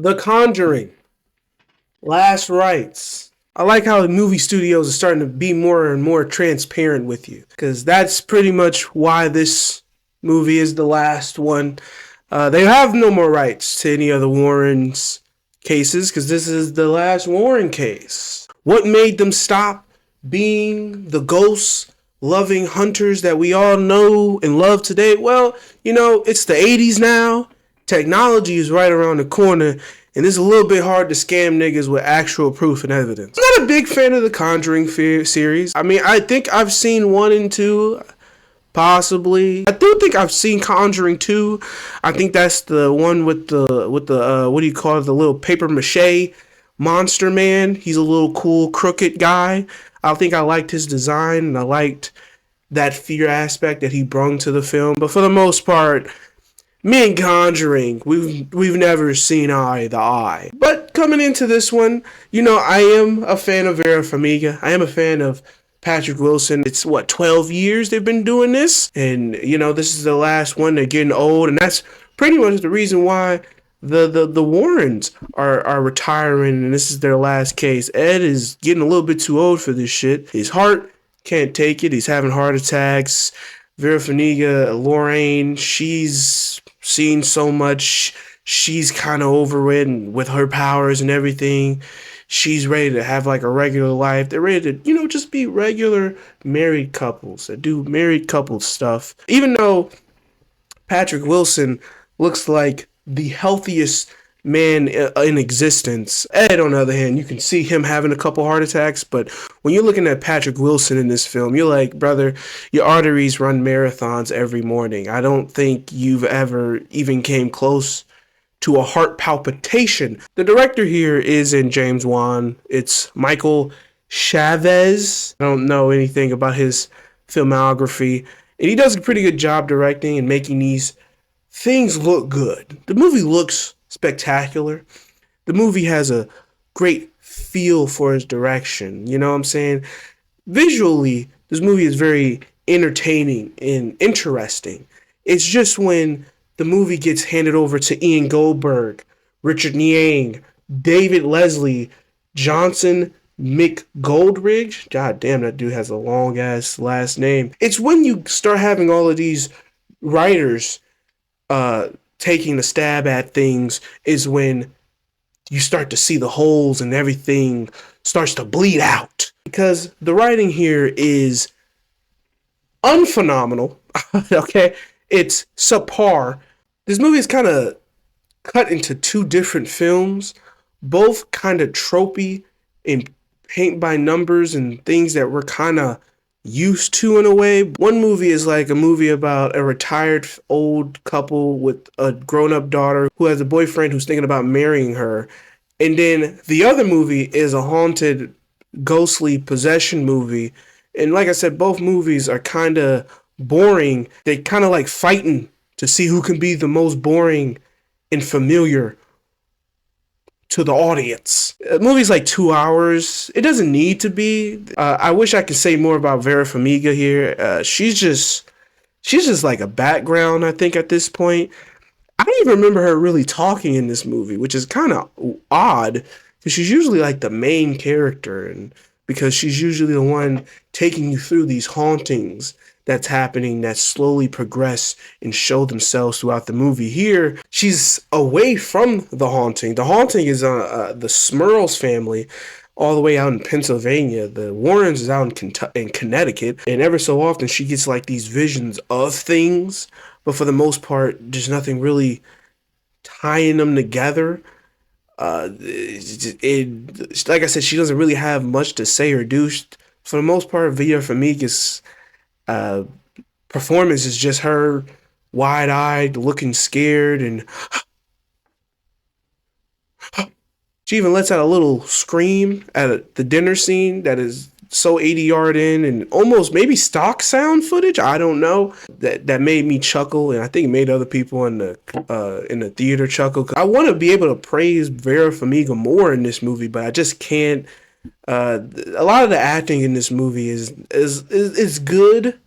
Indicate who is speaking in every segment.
Speaker 1: The Conjuring, Last Rites. I like how the movie studios are starting to be more and more transparent with you, because that's pretty much why this movie is the last one. They have no more rights to any of the Warrens cases, because this is the last Warren case. What made them stop being the ghosts loving hunters that we all know and love today? Well, it's the 80s now. Technology is right around the corner, and it's a little bit hard to scam niggas with actual proof and evidence. I'm not a big fan of the Conjuring series. I mean, I think I've seen 1 and 2, possibly. I do think I've seen Conjuring 2. I think that's the one with the what do you call it, the little paper mache monster man. He's a little cool crooked guy. I think I liked his design, and I liked that fear aspect that he brought to the film. But for the most part, me and Conjuring, we've never seen eye to eye. But coming into this one, I am a fan of Vera Farmiga. I am a fan of Patrick Wilson. It's 12 years they've been doing this, and this is the last one. They're getting old, and that's pretty much the reason why the Warrens are retiring, and this is their last case. Ed is getting a little bit too old for this shit. His heart can't take it. He's having heart attacks. Vera Farmiga, Lorraine, she's seen so much. She's kind of over it, and with her powers and everything, she's ready to have like a regular life. They're ready to, just be regular married couples that do married couple stuff. Even though Patrick Wilson looks like the healthiest man in existence, Ed, on the other hand, you can see him having a couple heart attacks, but when you're looking at Patrick Wilson in this film, you're like, brother, your arteries run marathons every morning. I don't think you've ever even came close to a heart palpitation. The director here is in James Wan. It's Michael Chavez. I don't know anything about his filmography, and he does a pretty good job directing and making these things look good. The movie looks spectacular. The movie has a great feel for its direction. You know what I'm saying? Visually, this movie is very entertaining and interesting. It's just when the movie gets handed over to Ian Goldberg, Richard Niang, David Leslie, Johnson McGoldridge. God damn, that dude has a long ass last name. It's when you start having all of these writers taking a stab at things is when you start to see the holes and everything starts to bleed out. Because the writing here is unphenomenal. Okay? It's subpar. This movie is kind of cut into 2 different films, both kind of tropey and paint by numbers and things that we're kind of used to in a way. One movie is like a movie about a retired old couple with a grown-up daughter who has a boyfriend who's thinking about marrying her. And then the other movie is a haunted, ghostly possession movie. And like I said, both movies are kind of boring. They kind of like fighting to see who can be the most boring and familiar to the audience. The movie's like 2 hours. It doesn't need to be. I wish I could say more about Vera Farmiga here. She's just like a background, I think, at this point. I don't even remember her really talking in this movie, which is kind of odd, because she's usually like the main character, and because she's usually the one taking you through these hauntings that's happening that slowly progress and show themselves throughout the movie. Here, she's away from the haunting. The haunting is the Smurls family all the way out in Pennsylvania. The Warrens is out in Connecticut, and ever so often she gets like these visions of things, but for the most part, there's nothing really tying them together. Like I said, she doesn't really have much to say or do. For the most part, Vera Farmiga's performance is just her wide-eyed, looking scared, and she even lets out a little scream at the dinner scene that is so 80 yard in and almost maybe stock sound footage. I don't know. That made me chuckle, and I think it made other people in the theater chuckle. I want to be able to praise Vera Farmiga more in this movie, but I just can't. A lot of the acting in this movie is good.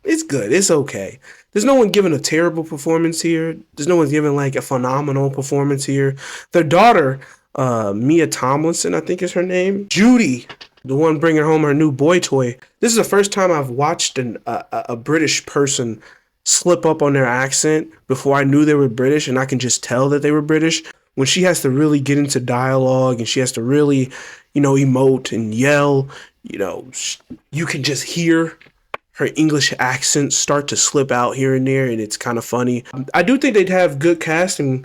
Speaker 1: It's good. It's okay. There's no one giving a terrible performance here. There's no one giving like a phenomenal performance here. Their daughter, Mia Tomlinson, I think is her name. Judy, the one bringing home her new boy toy. This is the first time I've watched a British person slip up on their accent before I knew they were British, and I can just tell that they were British. When she has to really get into dialogue and she has to really, emote and yell, you can just hear her English accent start to slip out here and there, and it's kind of funny. I do think they'd have good casting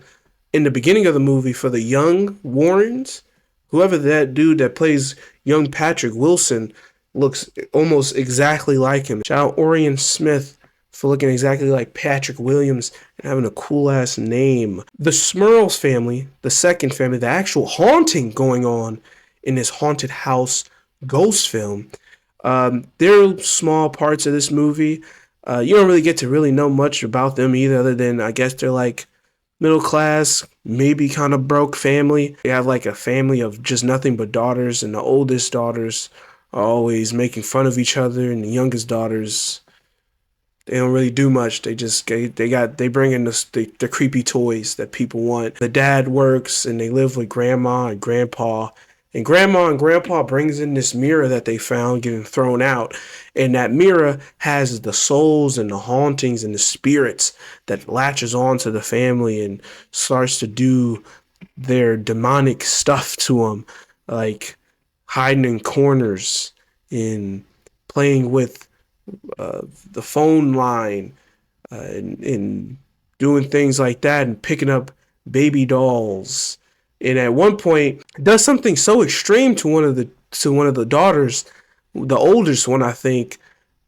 Speaker 1: in the beginning of the movie for the young Warrens. Whoever that dude that plays young Patrick Wilson looks almost exactly like him. Shout out Orion Smith for looking exactly like Patrick Williams and having a cool ass name. The Smurls family, the second family, the actual haunting going on in this haunted house ghost film. They're small parts of this movie. You don't really get to really know much about them either, other than I guess they're like middle class, maybe kind of broke family. They have like a family of just nothing but daughters, and the oldest daughters are always making fun of each other, and the youngest daughters, they don't really do much. They bring in the creepy toys that people want. The dad works and they live with grandma and grandpa. And grandma and grandpa brings in this mirror that they found getting thrown out. And that mirror has the souls and the hauntings and the spirits that latches on to the family and starts to do their demonic stuff to them, like hiding in corners and playing with the phone line, and doing things like that, and picking up baby dolls. And at one point, does something so extreme to one of the daughters, the oldest one, I think,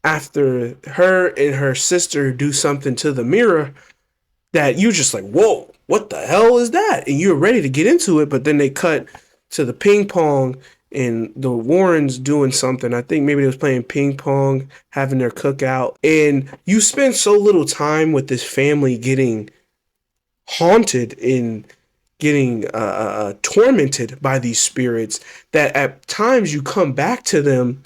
Speaker 1: after her and her sister do something to the mirror that you're just like, whoa, what the hell is that? And you're ready to get into it, but then they cut to the ping pong and the Warrens doing something. I think maybe they was playing ping pong, having their cookout. And you spend so little time with this family getting haunted and getting tormented by these spirits that at times you come back to them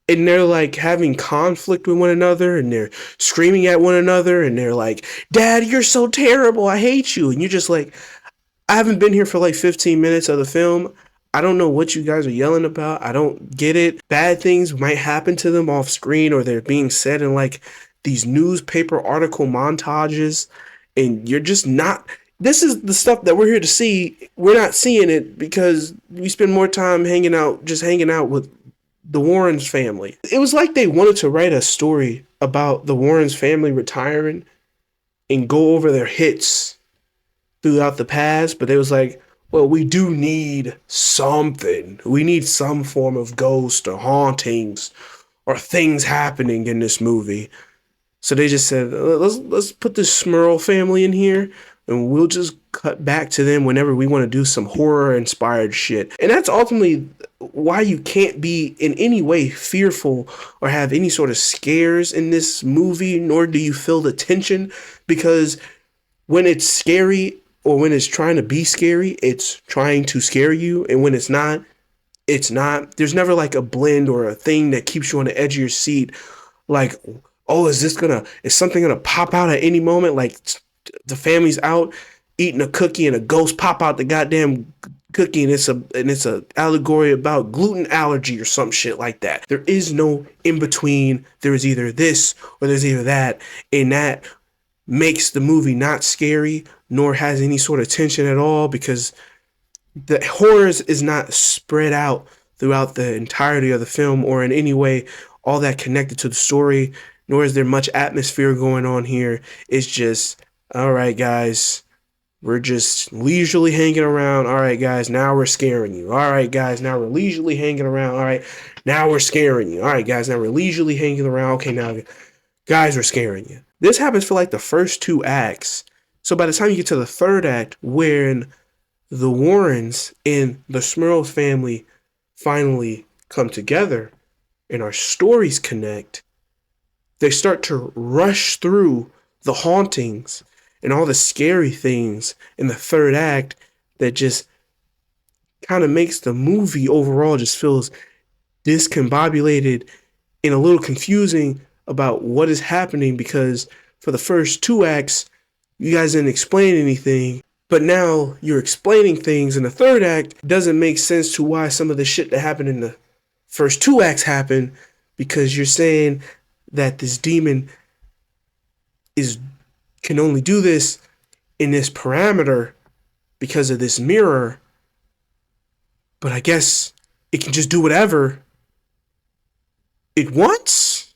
Speaker 1: and they're like having conflict with one another and they're screaming at one another and they're like, Dad, you're so terrible, I hate you. And you're just like, I haven't been here for like 15 minutes of the film. I don't know what you guys are yelling about. I don't get it. Bad things might happen to them off screen, or they're being said in like these newspaper article montages, and you're just not. This is the stuff that we're here to see. We're not seeing it because we spend more time hanging out with the Warrens family. It was like they wanted to write a story about the Warrens family retiring and go over their hits throughout the past, but it was like, well, we do need something. We need some form of ghost or hauntings or things happening in this movie. So they just said, let's put this Smurl family in here and we'll just cut back to them whenever we want to do some horror inspired shit. And that's ultimately why you can't be in any way fearful or have any sort of scares in this movie, nor do you feel the tension, because when it's scary, or when it's trying to be scary, it's trying to scare you. And when it's not, it's not. There's never like a blend or a thing that keeps you on the edge of your seat. Like, oh, is something gonna pop out at any moment? Like the family's out eating a cookie and a ghost pop out the goddamn cookie, and it's a allegory about gluten allergy or some shit like that. There is no in between. There is either this or there's either that. And that makes the movie not scary, nor has any sort of tension at all, because the horrors is not spread out throughout the entirety of the film or in any way all that connected to the story, nor is there much atmosphere going on here. It's just, all right, guys, we're just leisurely hanging around. All right, guys, now we're scaring you. All right, guys, now we're leisurely hanging around. All right, now we're scaring you. All right, guys, now we're leisurely hanging around. Okay, now, guys, we're scaring you. This happens for like the first two acts. So by the time you get to the third act, when the Warrens and the Smurls family finally come together and our stories connect, they start to rush through the hauntings and all the scary things in the third act that just kind of makes the movie overall just feels discombobulated and a little confusing about what is happening, because for the first two acts, you guys didn't explain anything, but now you're explaining things in the third act. It doesn't make sense to why some of the shit that happened in the first two acts happened, because you're saying that this demon is can only do this in this parameter because of this mirror, but I guess it can just do whatever it wants?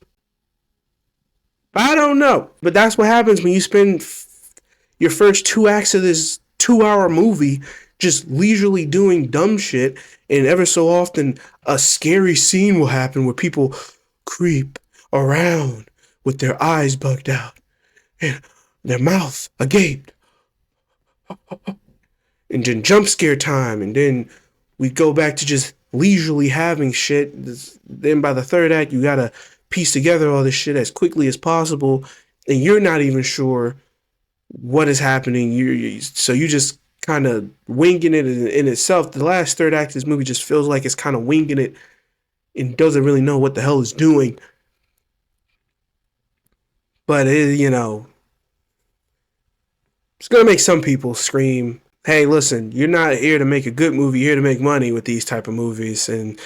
Speaker 1: I don't know. But that's what happens when you spend your first two acts of this 2-hour movie just leisurely doing dumb shit, and ever so often a scary scene will happen where people creep around with their eyes bugged out and their mouth agape, and then jump scare time, and then we go back to just leisurely having shit. Then by the third act, you gotta piece together all this shit as quickly as possible, and you're not even sure what is happening. So you just kind of winging it in itself. The last third act of this movie just feels like it's kind of winging it and doesn't really know what the hell it's doing. But it's gonna make some people scream, hey, listen, you're not here to make a good movie, you're here to make money with these type of movies. And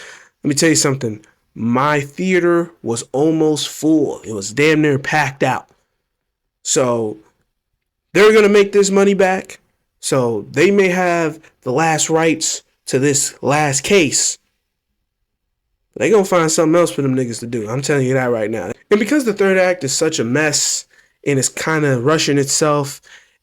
Speaker 1: let me tell you something, my theater was almost full. It was damn near packed out. So they're going to make this money back. So they may have the last rights to this last case. They going to find something else for them niggas to do. I'm telling you that right now. And because the third act is such a mess, and it's kind of rushing itself,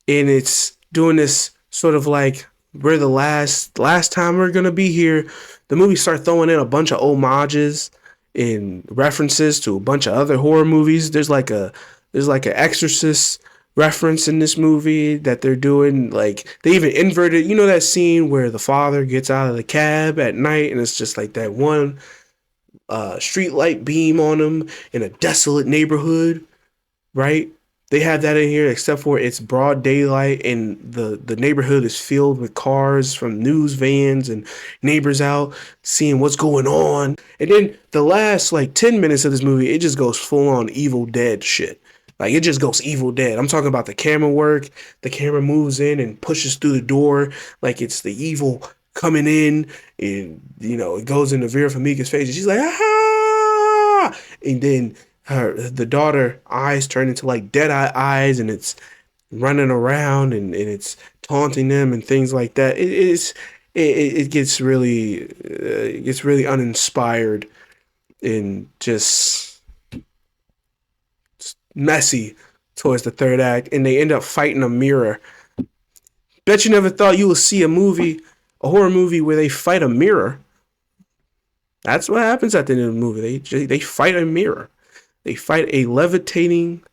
Speaker 1: and it's doing this sort of like, we're the last time we're gonna be here, the movie start throwing in a bunch of homages and references to a bunch of other horror movies. There's like an Exorcist reference in this movie that they're doing. Like, they even inverted, that scene where the father gets out of the cab at night and it's just like that one street light beam on him in a desolate neighborhood, right? They have that in here, except for it's broad daylight and the neighborhood is filled with cars from news vans and neighbors out seeing what's going on. And then the last 10 minutes of this movie, it just goes full on Evil Dead shit. Like, it just goes Evil Dead. I'm talking about the camera work. The camera moves in and pushes through the door like it's the evil coming in, and it goes into Vera Farmiga's face and she's like, ah, and then the daughter eyes turn into dead eye eyes, and it's running around and it's taunting them and things like that. It gets really uninspired and just messy towards the third act, and they end up fighting a mirror. Bet you never thought you would see a horror movie where they fight a mirror. That's what happens at the end of the movie. They fight a mirror. They fight a levitating,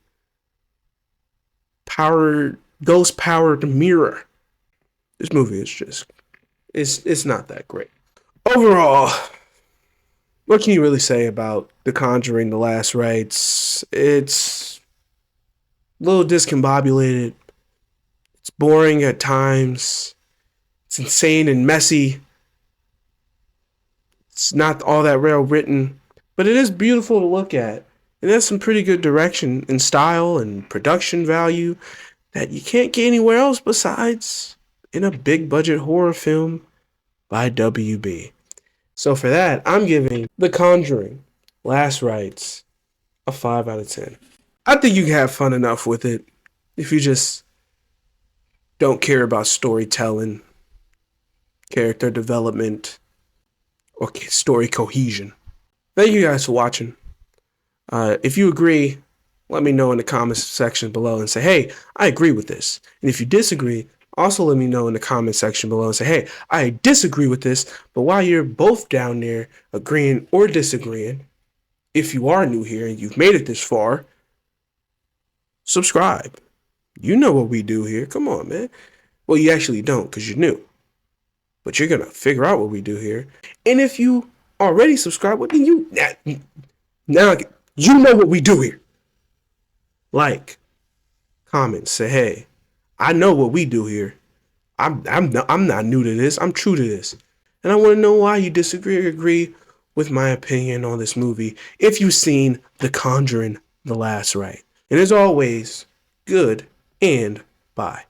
Speaker 1: ghost-powered mirror. This movie is just, it's not that great. Overall, what can you really say about The Conjuring, The Last Rites? It's a little discombobulated. It's boring at times. It's insane and messy. It's not all that well written, but it is beautiful to look at. It has some pretty good direction and style and production value that you can't get anywhere else besides in a big budget horror film by WB. So for that, I'm giving The Conjuring, Last Rites, a 5 out of 10. I think you can have fun enough with it if you just don't care about storytelling, character development, or story cohesion. Thank you guys for watching. If you agree, let me know in the comments section below and say, hey, I agree with this. And if you disagree, also let me know in the comment section below and say, hey, I disagree with this. But while you're both down there agreeing or disagreeing, if you are new here and you've made it this far, subscribe. You know what we do here. Come on, man. Well, you actually don't because you're new. But you're going to figure out what we do here. And if you already subscribed, well, then now you know what we do here. Like, comment, say, hey, I know what we do here. I'm not new to this. I'm true to this. And I want to know why you disagree or agree with my opinion on this movie if you've seen The Conjuring, The Last Rite. And as always, good, and bye.